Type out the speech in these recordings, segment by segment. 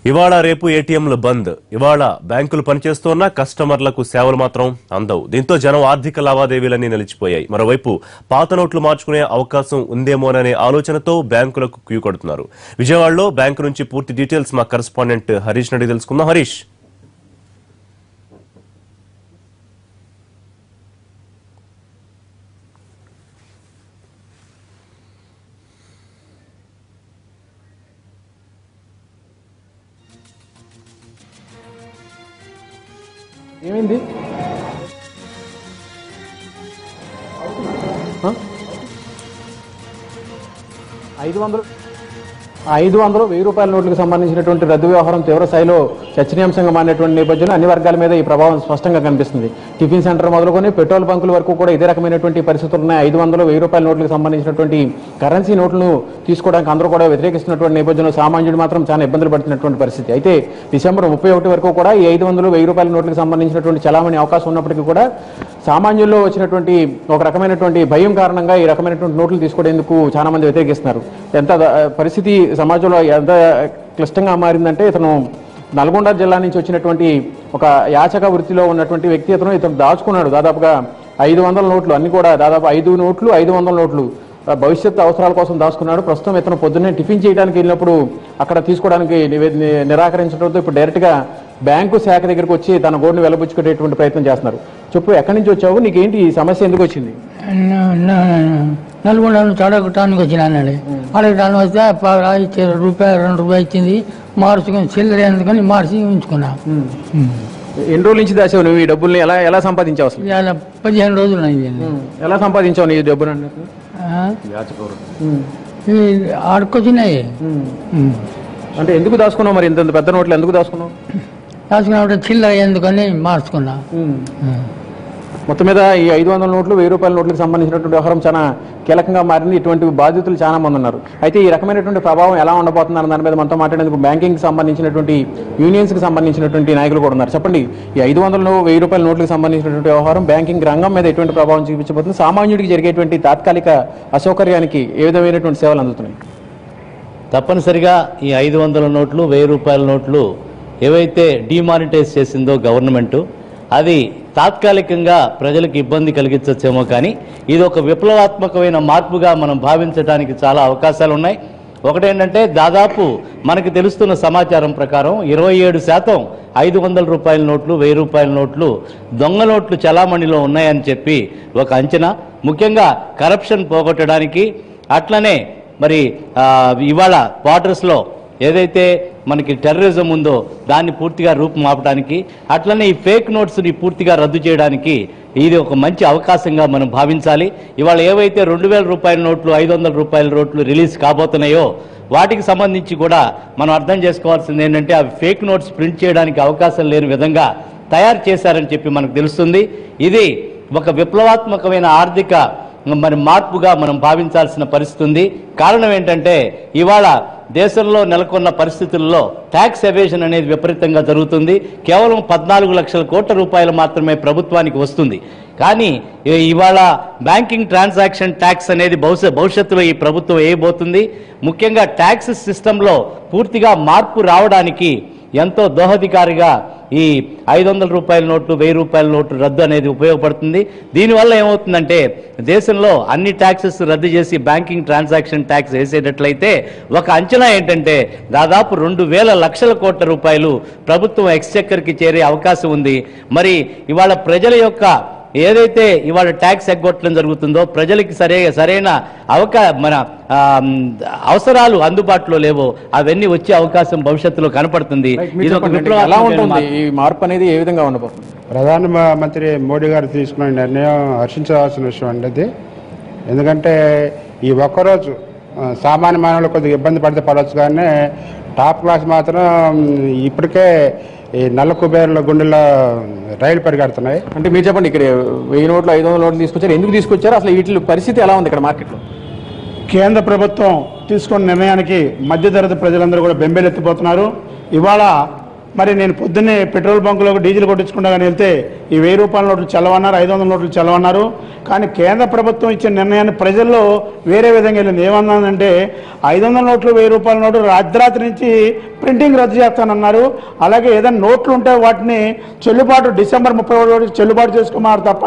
ఇవాళ రేపు ఏటీఎంలు బంద్. ఇవాళ బ్యాంకులు పనిచేస్తున్నా కస్టమర్లకు సేవలు మాత్రం అందవు. దీంతో జనం ఆర్థిక లావాదేవీలన్నీ నిలిచిపోయాయి. మరోవైపు పాత నోట్లు మార్చుకునే అవకాశం ఉందేమోననే ఆలోచనతో బ్యాంకులకు క్యూ కడుతున్నారు. విజయవాడలో బ్యాంకు నుంచి పూర్తి డీటెయిల్స్ మా కరెస్పాండెంట్ హరీష్ నడి తెలుసుకుందాం. హరీష్, ఏమైంది? 500, 1000 రూపాయల నోట్లకు సంబంధించినటువంటి రద్దు వ్యవహారం తీవ్ర స్థాయిలో చర్చనీయాంశంగా మారినటువంటి నేపథ్యంలో అన్ని వర్గాల మీద ఈ ప్రభావం స్పష్టంగా కనిపిస్తుంది. టిఫిన్ సెంటర్ మొదలుకొని పెట్రోల్ బంకుల వరకు కూడా ఇదే రకమైనటువంటి పరిస్థితులు ఉన్నాయి. 500, 1000 రూపాయల నోట్లకు సంబంధించినటువంటి కరెన్సీ నోట్లను తీసుకోవడానికి అందరూ కూడా వ్యతిరేకిస్తున్నటువంటి నేపథ్యంలో సామాన్యుడు మాత్రం చాలా ఇబ్బందులు పడుతున్నటువంటి పరిస్థితి. అయితే డిసెంబర్ 31 వరకు కూడా ఈ 500, 1000 రూపాయల నోట్లకు సంబంధించినటువంటి చలామణి అవకాశం ఉన్నప్పటికీ కూడా సామాన్యుల్లో వచ్చినటువంటి ఒక రకమైనటువంటి భయం కారణంగా ఈ రకమైనటువంటి నోట్లు తీసుకోవడానికి చాలా మంది వ్యతిరేకిస్తున్నారు. ఎంత పరిస్థితి సమాజంలో ఎంత క్లిష్టంగా మారిందంటే, ఇతను నల్గొండ జిల్లా నుంచి వచ్చినటువంటి ఒక యాచక వృత్తిలో ఉన్నటువంటి వ్యక్తి. ఇతను దాచుకున్నాడు దాదాపుగా 500 నోట్లు, అన్ని కూడా దాదాపు 5 నోట్లు, 500 నోట్లు భవిష్యత్ అవసరాల కోసం దాచుకున్నాడు. ప్రస్తుతం ఇతను పొద్దున్నే టిఫిన్ చేయడానికి వెళ్ళినప్పుడు అక్కడ తీసుకోవడానికి నిరాకరించడంతో ఇప్పుడు డైరెక్ట్గా బ్యాంకు శాఖ దగ్గరికి వచ్చి తన గోడును వెలబుచ్చుకునేటువంటి ప్రయత్నం చేస్తున్నారు. చెప్పు, ఎక్కడి నుంచి వచ్చావు? నీకేంటి ఈ సమస్య, ఎందుకు వచ్చింది? నల్గొండ నుంచి అడగటానికి వచ్చిన అన్నాడు. అడగటానికి వస్తే రూపాయి 2 రూపాయలు ఇచ్చింది, మార్చుకొని చిల్లర ఎందుకని మార్చి ఉంచుకున్నా. ఎన్ని రోజుల నుంచి దాచావు నువ్వు ఈ డబ్బుల్ని? ఎలా సంపాదించావు అసలు? 15 రోజులు అయింది. ఎలా సంపాదించావు నీ డబ్బులు? ఆడుకొచ్చినాయి. అంటే ఎందుకు దాచుకున్నావు మరి? ఇంత పెద్ద నోట్లు ఎందుకు దాచుకున్నావు? దాచుకున్నప్పుడు చిల్లర ఎందుకని మార్చుకున్నా. మొత్తం మీద ఈ 500 నోట్లు, 1000 రూపాయల నోట్లకు సంబంధించినటువంటి వ్యవహారం చాలా కీలకంగా మారింది. ఇటువంటి బాధితులు చాలా మంది ఉన్నారు. అయితే ఈ రకమైనటువంటి ప్రభావం ఎలా ఉండబోతుందన్న దాని మీద మనతో మాట్లాడేందుకు బ్యాంకింగ్ సంబంధించినటువంటి యూనియన్స్కి సంబంధించినటువంటి నాయకులు కూడా ఉన్నారు. చెప్పండి, ఈ 500, 1000 రూపాయల నోట్లకు సంబంధించినటువంటి వ్యవహారం బ్యాంకింగ్ రంగం మీద ఎటువంటి ప్రభావం చూపించబోతుంది? సామాన్యుడికి జరిగేటువంటి తాత్కాలిక అసౌకర్యానికి ఏ విధమైనటువంటి సేవలు అందుతున్నాయి? తప్పనిసరిగా ఈ 500 నోట్లు, 1000 రూపాయల నోట్లు ఏవైతే డిమానిటైజ్ చేసిందో గవర్నమెంటు, అది తాత్కాలికంగా ప్రజలకు ఇబ్బంది కలిగించవచ్చేమో, కానీ ఇది ఒక విప్లవాత్మకమైన మార్పుగా మనం భావించడానికి చాలా అవకాశాలు ఉన్నాయి. ఒకటేంటంటే, దాదాపు మనకు తెలుస్తున్న సమాచారం ప్రకారం 27% 500 రూపాయల నోట్లు, 1000 రూపాయల నోట్లు దొంగ నోట్లు చలామణిలో ఉన్నాయని చెప్పి ఒక అంచనా. ముఖ్యంగా కరప్షన్ పోగొట్టడానికి, అట్లనే మరి ఇవాళ బార్డర్స్లో ఏదైతే మనకి టెర్రరిజం ఉందో దాన్ని పూర్తిగా రూపుమాపడానికి, అట్లనే ఈ ఫేక్ నోట్స్ని పూర్తిగా రద్దు చేయడానికి ఇది ఒక మంచి అవకాశంగా మనం భావించాలి. ఇవాళ ఏవైతే 2000 రూపాయల నోట్లు, 500 రూపాయల నోట్లు రిలీజ్ కాబోతున్నాయో వాటికి సంబంధించి కూడా మనం అర్థం చేసుకోవాల్సింది ఏంటంటే, అవి ఫేక్ నోట్స్ ప్రింట్ చేయడానికి అవకాశం లేని విధంగా తయారు చేశారని చెప్పి మనకు తెలుస్తుంది. ఇది ఒక విప్లవాత్మకమైన ఆర్థిక మరి మార్పుగా మనం భావించాల్సిన పరిస్థితి ఉంది. కారణం ఏంటంటే, ఇవాళ దేశంలో నెలకొన్న పరిస్థితుల్లో ట్యాక్స్ ఎవేషన్ అనేది విపరీతంగా జరుగుతుంది. కేవలం 14 లక్షల కోట్ల రూపాయలు మాత్రమే ప్రభుత్వానికి వస్తుంది. కానీ ఇవాళ బ్యాంకింగ్ ట్రాన్సాక్షన్ ట్యాక్స్ అనేది భవిష్యత్తులో ఈ ప్రభుత్వం వేయబోతుంది. ముఖ్యంగా ట్యాక్స్ సిస్టంలో పూర్తిగా మార్పు రావడానికి ఎంతో దోహదకారిగా ఈ 500 రూపాయల నోట్లు, 1000 రూపాయల నోట్లు రద్దు అనేది ఉపయోగపడుతుంది. దీనివల్ల ఏమవుతుందంటే, దేశంలో అన్ని ట్యాక్సెస్ రద్దు చేసి బ్యాంకింగ్ ట్రాన్సాక్షన్ ట్యాక్స్ వేసేటట్లయితే ఒక అంచనా ఏంటంటే, దాదాపు 2000 లక్షల కోట్ల రూపాయలు ప్రభుత్వం ఎక్స్చెక్కర్కి చేరే అవకాశం ఉంది. మరి ఇవాళ ప్రజల యొక్క ఏదైతే ఇవాళ ట్యాక్స్ ఎగ్గొట్టడం జరుగుతుందో, ప్రజలకి సరైన మన అవసరాలు అందుబాటులో లేవో అవన్నీ వచ్చే అవకాశం భవిష్యత్తులో కనపడుతుంది. ఇది ఒక ఎలా ఉంటుంది ఈ మార్పు అనేది, ఏ విధంగా ఉండబోతుంది? ప్రధానమంత్రి మోడీ గారు తీసుకున్న నిర్ణయం హర్షించవలసిన విషయం అండి. ఎందుకంటే ఈ ఒక్కరోజు సామాన్య మానవులు కొద్దిగా ఇబ్బంది పడితే పడవచ్చు, కానీ టాప్ క్లాస్ మాత్రం ఇప్పటికే ఈ నల్ల కుబేరుల గుండెల్లో రైలు పరిగెడుతున్నాయి. అంటే మీరు చెప్పండి, ఇక్కడ 1000 నోట్లు, 500 నోట్లు తీసుకొచ్చారు, ఎందుకు తీసుకొచ్చారు? అసలు వీటి పరిస్థితి ఎలా ఉంది ఇక్కడ మార్కెట్లో? కేంద్ర ప్రభుత్వం తీసుకున్న నిర్ణయానికి మధ్యతరగతి ప్రజలందరూ కూడా బెంబేలెత్తిపోతున్నారు. ఇవాళ మరి నేను పొద్దున్నే పెట్రోల్ బంకులో డీజిల్ కొట్టించుకుంటా కానీ వెళ్తే ఈ 1000 రూపాయల నోట్లు చల్లవన్నారు, 500 నోట్లు చల్లవన్నారు. కానీ కేంద్ర ప్రభుత్వం ఇచ్చిన నిర్ణయాన్ని ప్రజల్లో వేరే విధంగా వెళ్ళింది. ఏమన్నానంటే 500 నోట్లు 1000 రూపాయల నోటు అర్ధరాత్రి నుంచి ప్రింటింగ్ రద్దు చేస్తానన్నారు. అలాగే ఏదైనా నోట్లు ఉంటే వాటిని చెల్లుబాటు డిసెంబర్ 31 చెల్లుబాటు చేసుకోమన్నారు తప్ప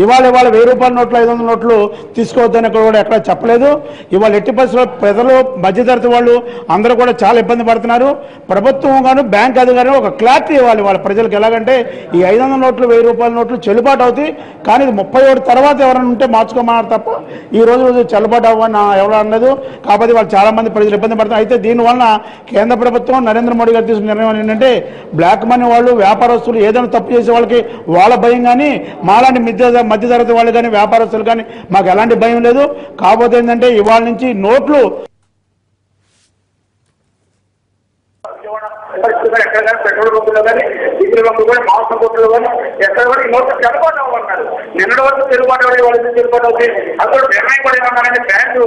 ఇవాళ 1000 రూపాయల నోట్లు 500 నోట్లు తీసుకోవద్దని కూడా ఎక్కడ చెప్పలేదు. ఇవాళ ఎట్టి పరిస్థితుల్లో ప్రజలు మధ్యతరగతి వాళ్ళు అందరూ కూడా చాలా ఇబ్బంది పడుతున్నారు. ప్రభుత్వం గాను బ్యాంక్ అధికారులు ఒక క్లారిటీ ఇవ్వాలి వాళ్ళ ప్రజలకు. ఎలాగంటే ఈ 500 నోట్లు 1000 రూపాయల నోట్లు చెల్లుబాటు అవుతాయి, కానీ ఇది 37 తర్వాత ఎవరైనా ఉంటే మార్చుకోమన్నారు తప్ప ఈ రోజు చెల్లుబాటు అవ్వని ఎవరు అనలేదు. కాబట్టి వాళ్ళు చాలా మంది ప్రజలు ఇబ్బంది పడుతున్నారు. అయితే దీనివల్ల కేంద్ర ప్రభుత్వం నరేంద్ర మోడీ గారు తీసుకున్న నిర్ణయం ఏంటంటే బ్లాక్ మనీ వాళ్ళు వ్యాపారస్తులు ఏదైనా తప్పు చేసే వాళ్ళకి వాళ్ళ భయం కానీ మాలాంటి మధ్యతరగతి వాళ్ళు కానీ వ్యాపారస్తులు కానీ మాకు ఎలాంటి భయం లేదు. కాకపోతే ఏంటంటే ఇవాళ నుంచి నోట్లు ఎక్కడ కానీ పెట్రోల్ బంకులో కానీ డీజిల్ బంకులు కానీ మాంసం కొట్టులో కానీ ఎక్కడ కూడా ఈ నోట్లు చెల్లుబాటు అవ్వన్నారు. నిన్నటి వరకు చెల్లుబాటు అవ్వడం చెల్లుబాటు అవుతుంది. అక్కడ నిర్ణయం కూడా ఏమన్నారంటే బ్యాంకు